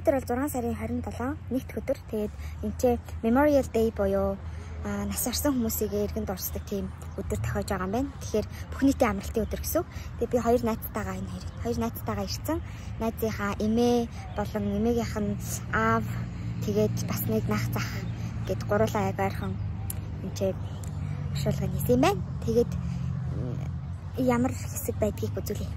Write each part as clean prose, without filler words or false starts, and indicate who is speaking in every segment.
Speaker 1: Өнөөдөр бол 6 сарын 27 нэгд өдөр. Тэгээд энэ Memorial Day буюу нас орсон хүмүүсийг иргэн дурсдаг тийм өдөр тохиож байгаа юм байна. Тэгэхээр бүх нийтийн амралтын өдөр гэсэн. Тэгээд би хоёр найзтайгаа ирсэн. Найзынхаа эмээ болон эмээгийнх нь аав тэгээд бас нэг нах зах гэд гурлаа яг ойрхон энэ ашуулгын хийсэн юм байна. Тэгээд ямар хэсэг байдгийг үзүүлье.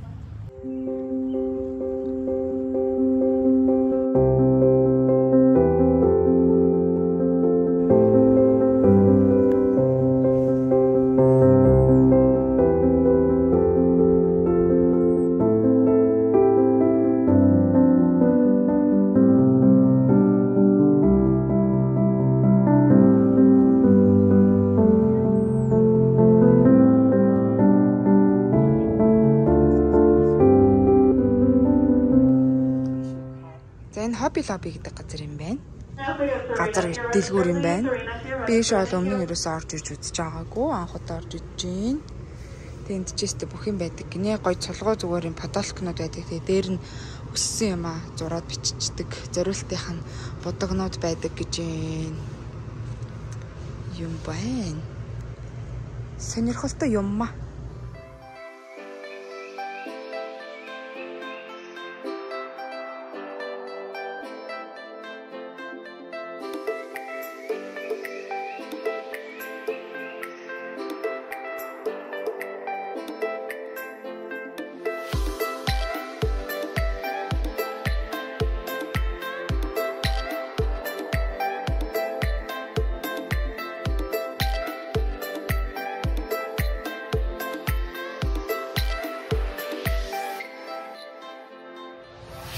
Speaker 2: Хобби лобби гэдэг газар юм байна. Газар дэлгүүр юм байна. Би шоол өмнө ерөөсөө орж ирж үзэж байгаагүй. Анх удаа орж иж гин. Тэнд ч өстө бүх юм байдаг. Гинэ гой цолгоо зүгээр юм фотолокнууд байдаг. Тэгээ дээр нь өссөн юм зураад биччихдэг. Зориултынх нь будагнууд байдаг гэж юм байна. Сонирхолтой юм маа.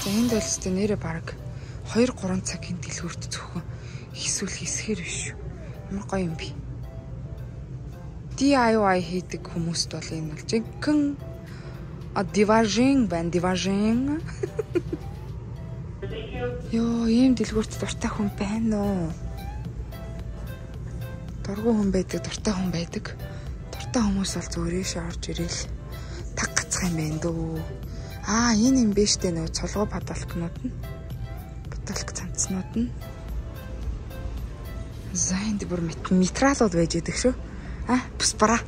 Speaker 2: Энд бол өстой нэрээ баг 2-3 цагийн дэлгүүрт зөвхөн хийсвэл хийсгэр биш. Ямар гоё юм бэ. DIY хийдэг хүмүүст бол энэ бол жинхэнэ диважин байна, диважин. Йоо, ийм дэлгүүрт дуртай хүн байна уу? Дургүй хүн байдаг, дуртай хүн байдаг. Дуртай хүмүүс бол зүгээр ийшээ орж ирээл таг гацх юм байна дөө. Энэ юм биш дээ нөө цолгоо фотолокнууд нь. Фотолок цанцнууд нь. За энд бүр материалууд байж идэг шүү. Буспара.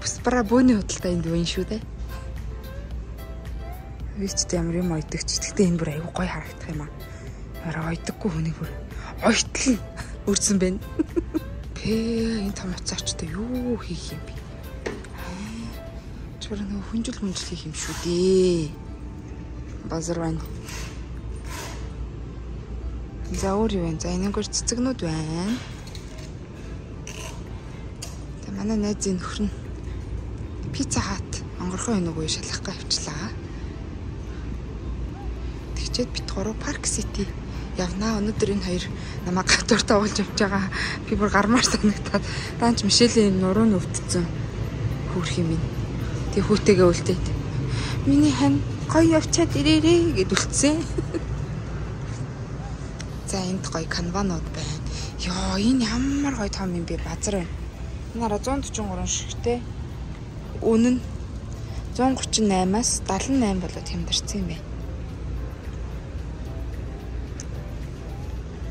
Speaker 2: Буспара бөөний худалдаа энд байна шүү дээ. Вичтэй ямар юм ойдогч. Гэхдээ энэ бүр аюу гой харагдах юм аа. Яраа ойдоггүй хүний бүр ойтол үрсэн байна. Энэ том уцаарчтай юу хийх юм бэ? Чураа нөгөө хүнжил хийх юм шүү дээ. Базар байна. За өөр юу вэ? За энэгээр цэцэгнүүд байна. Тэгээ манай найзын нөхөр нь пицца хат онгорхон энэгүй шалгахгаа авчлаа. Тэгчээд бит 3 Park City явнаа. Өнөөдөр энэ хоёр намайг гадууртаа уулж явж байгаа. Би бүр гармаар санагтаад даанч Мишелийн нуруу нь өвдсөн. Хөөх юм ин. Тэг хүүтэйгээ үлдээд. Миний хань гоё явчаад ирээрээ гэд үлдсэн. За энд гоё канванууд байна. Йоо, энэ ямар гоё том юм бэ? Базар байна. Энэ 143 шигтэй. Үнэн 138-аас 78 болоод хямдарсан юм байна.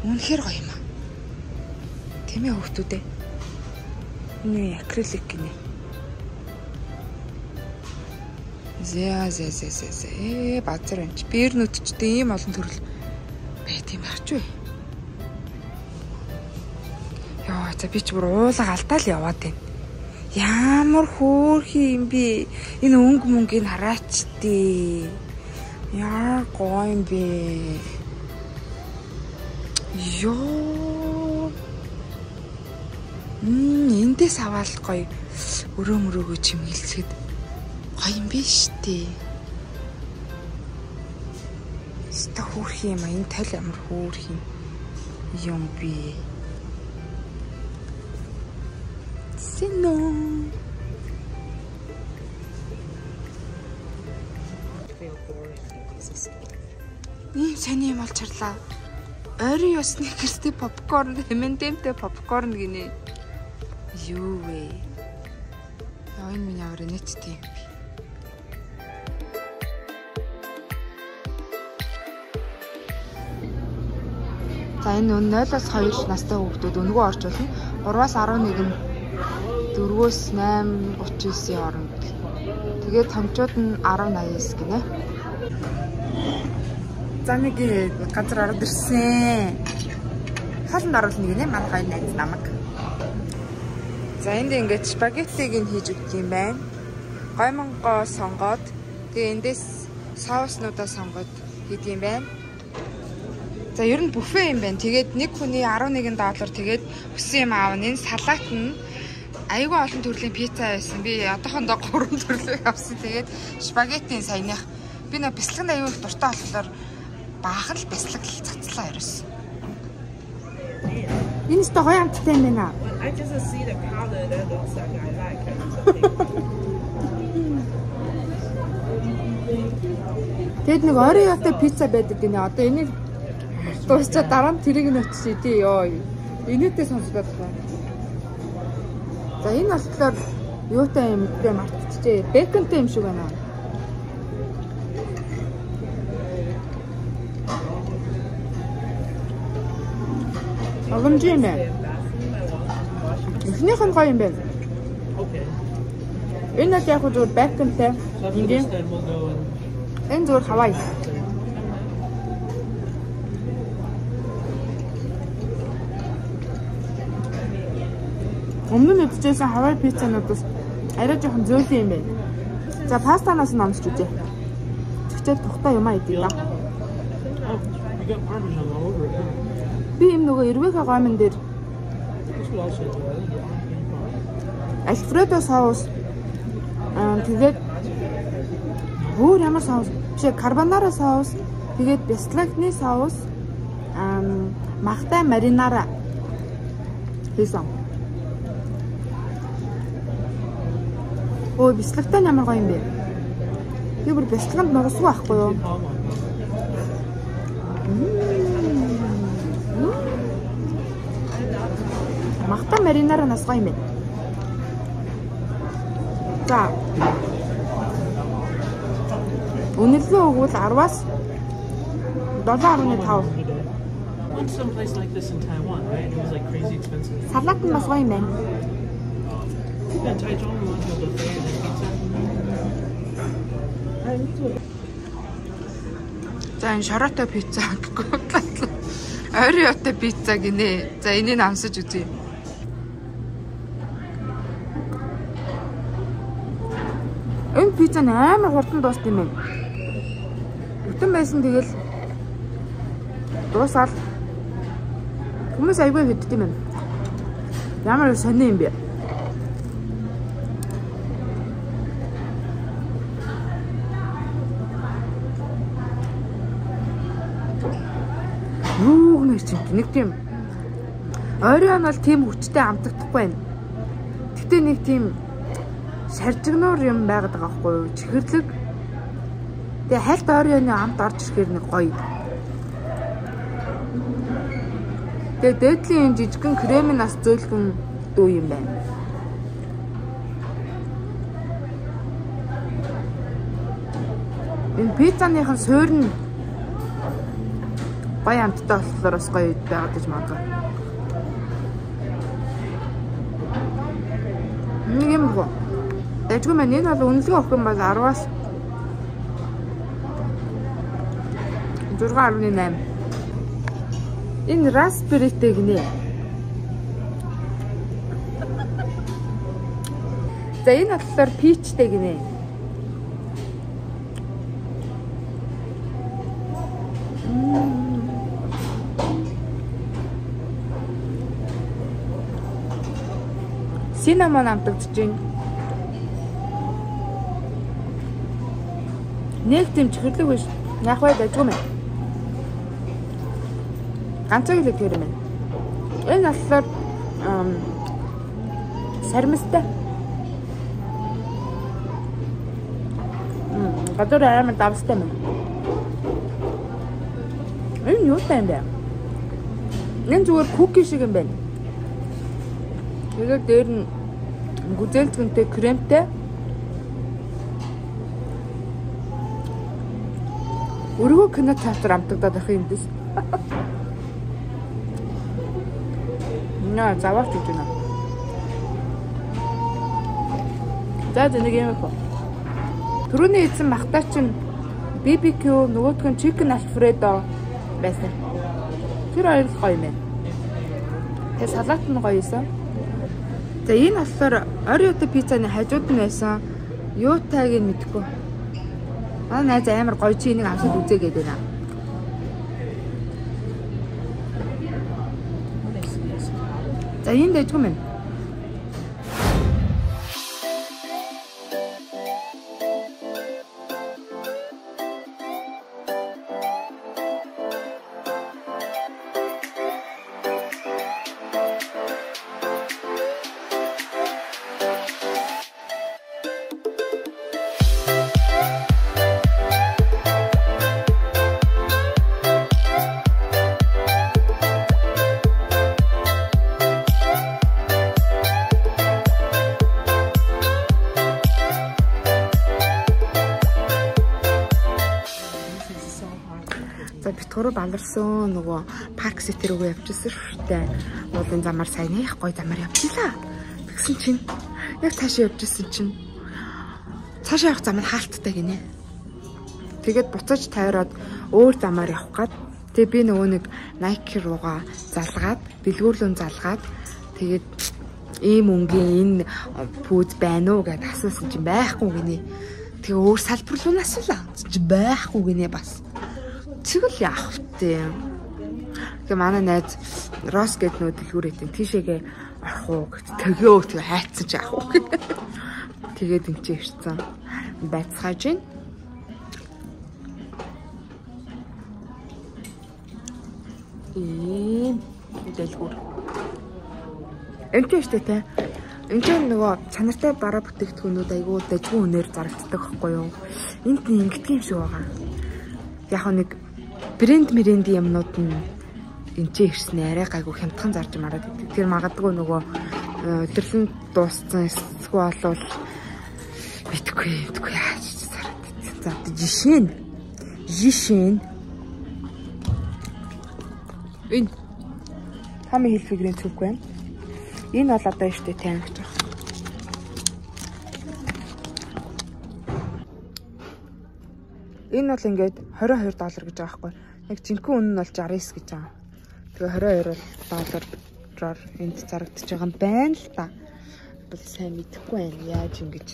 Speaker 2: Үнэхээр гоё юм аа. Тэмээ хүүхдүүдээ. Энэ акрилик гинэ. Зэ базар энэ бэрнүүдчтэй ийм олон төрөл байт юм аач вэ? Яа, за би ч бүр уулга алдаал яваад байна. Ямар хөөрхи юм бэ? Энэ өнгө мөнгөний хараач дээ. Яа гоё юм бэ? Йоо. Эндээс аваад гоё өрөө чимгэлцэхэд гоё юм биш үү? Ста хөөрхи юм энэ тал ямар хөөрхи юм бэ? Сино. Сайн юм олчрлаа. Ойрын ёсны гэртэй попкорн, M&Mтэй попкорн гинэ. Юу вэ? Энэ миний аваар нэттэй юм би. За энэ 0-аас 2 настай хүүхдүүд өнгөө орж болно. 3-аас 11 нь 4-өөс 8:39-ийн хооронд. Тэгээд томчууд нь 10:89 гинэ. За нэг газар ороод ирсэн. Хоолнд оруулна гинэ манай хоёр найз намайг. За энд ингээд спагеттиг нь хийж өгдөг юм байна. Гоймонго сонгоод тэгээ эндээс соуснуудаа сонгоод хийдэг юм байна. За ер нь буфе юм байна. Тэгээд нэг хүний $11. Тэгээд өссөн юм аавна. Энэ салат нь айгүй олон төрлийн пицца байсан. Би одоохондоо 3 төрлийг авсан. Тэгээд спагеттийн саяных би нөө бяцлаганд аюул дуртай болохоор баахан л бяцлаг л цацлаа ерөөс. Энэ ч гоё амттай юм байна.
Speaker 3: I just see the color that looks like I like it.
Speaker 2: Тэгэд нэг орой яатай пицца байдаг гинэ. Одоо энийг дуусчаа дараа нь тэрийг нь өчсөе тий ёо. Энэтэй сонсдог байна. За энэ болохоор юутай юм бэ мартчихжээ. Бэконтэй юм шиг байна. Боломж юм байна. Эхнийх нь гоё юм байна. Энэ яг зүгээр бэконтэй. Ингээд энэ зүгээр хавай. Өмнө нь үдчихсэн хавай пиццануудаас арай жоохон зөөлөн юм байна. За пастанаас нь амсч үзье. Тэгчээд тухтай юм аа идэв да. Би юм нөгөө эрвэхэ гомон дээр Альфредо соус тэгээд өөр ямар соус биш карбонара соус тэгээд бяцлагны соус махтай маринара хийсэн. Ой бяцлагтай ямар гоё юм бэ? Би бүр бяцлаганд нугасгүй байхгүй юу? Махтай маринара нас гоё юм бэ? За. Үнэлгээ өгвөл 10-аас 7.5.
Speaker 3: Went someplace like this in Taiwan, right? It was like crazy expensive.
Speaker 2: Салат нь бас гоё юм байна.
Speaker 3: Yeah, Taiwan went to the buffet and pizza.
Speaker 2: За энэ шоротой пицца гэхгүй. Ориотой пицца гинэ. За энийг амсаж үзье. Энэ пицца амар хурдан дуусна юм байна. Бүтэн байсан тэгэл дуусаад хүмүүс айгүй хэддэг юм байна. Ямар сони юм бэ? Юу нэг чинь нэг тийм орой нь бол тийм хүчтэй амтагдахгүй байна. Гэтэ нэг тийм шаржигнуур юм байгаад байгаа байхгүй юу? Чихэрлэг. Тэгээ хальт оройны амт орж ирэхээр нэг гоё. Тэгээ дээдлийн жижигэн кремийн нас зөөлгөн дүү юм байна. Энэ пиццаныхан суурь нь гоё амттай болохоор бас гоё байгаад гэж магадгүй. Нэг юм гоо. Дэжгүй маань энэ бол үнэлгээ өгөх юм бол 10-аас 6.8. Энэ распберитэй гинэ. За энэ болохоор пичтэй гинэ. Синамон амтагдж байна. Нэг тийм чихэрлэг биш. Яг бай дажгүй мэн. Ганцхан л тэр юм. Энэ болохоор сармистай. Гадар амар давстай мэн. Энэ юу юм бэ? Энэ зүгээр куки шиг юм байна. Тэгээд дээр нь гүзэлцгэнтэй кремтэй. Өргөө кинотеатр амтагдаад байх юм дэс. Наа заваач гэж байна. За нэг юм байна. Түрүүний эзэн махтаа чинь BBQ нөгөөх нь chicken alfredo байсан. Тэр хоёр гоё юм. Тэгээ салат нь гоё байсан. За энэ болохоор Oreo-тэй пиццаны хажууд нь байсан. Юу тайг нь мэдэхгүй. Манай найз амар гоё чи энийг авсад үзээгээд байна. За энэ дэжгүй мэн. За битгүүрөө баларсан нөгөө парк сити рүүгээ явчихсан шүү дээ. Уулын замаар сайн их гоё замаар явчихлаа. Тэгсэн чинь яг цаашаа явчихсан чинь цаашаа явах зам нь хаалттай гинэ. Тэгээд буцаж тайраад өөр замаар явах гээд тэгээ би нөгөө нэг Nike руугаа залгаад, дэлгүүрлүүн залгаад тэгээд ийм өнгийн энэ пүүз байна уу гэдээ асуусан чинь байхгүй гинэ. Тэгээ өөр салбар руу асуулаа. Чи байхгүй гинэ бас. Чигэл яах вэ? Тэгээ манай найз Рос гэд нөө дэлгүүрээтэй тийшээгээ орох уу гэт төгөө тэгээ хайцсан ч яах вэ? Тэгээд энэ чи ирсэн. Байцгааж байна. Дэлгүүр. Эмтэй штэ те. Эмтэй нөгөө чанартай бараа бүтээгдэхүүнүүд айгүй дэжгүй үнээр зарагддаг байхгүй юу? Энд ингэдэг юм шиг байгаа. Яг нэг брэнд юмнууд нь энчээ ирсэн арай гайгүй хямдхан зарж мараад идэв. Тэр магадгүй нөгөө өдөрлөн дууссан эсвэл болвол битгүй яаж зараад идэв. За жишээ нь энэ хамын хэлбэрийн цүг байна. Энэ бол одоо штэ тангиж байгаа. Энэ бол ингээд $22 гэж байгаа байхгүй. Яг жинхэнэ үнэ нь бол 69 гэж байгаа. Тэгээ $22 энд зарагдаж байгаа юм байна л та. Бол сайн мэдэхгүй байна. Яаж ингэж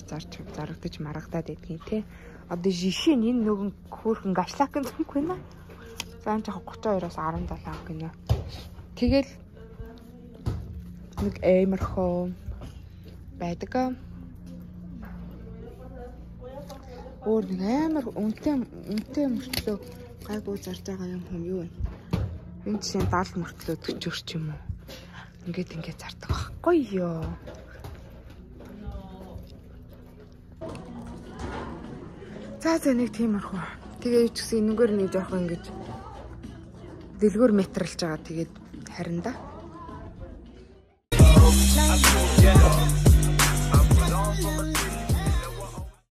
Speaker 2: зарагдаж марагдаад байдгийг те. Одоо жишээ нь энэ нөгөө хөөрхөн гашлакын зүг байна. За энэ жоохон 32-оос 17 гинэ. Тэгэл нэг эмэрхөө байдаг. Өөр нэг амар үнэтэй мөртлөө гайгүй зарж байгаа юм юу вэ? Энэ чинь 70 мөртлөө 40 ч юм уу. Ингээд зардаг байхгүй ёо. За нэг тиймэрхүү. Тэгээ ч гэсэн энэгээр нэг жоохон ингэж дэлгүүр метрлж байгаа. Тэгээд харин да.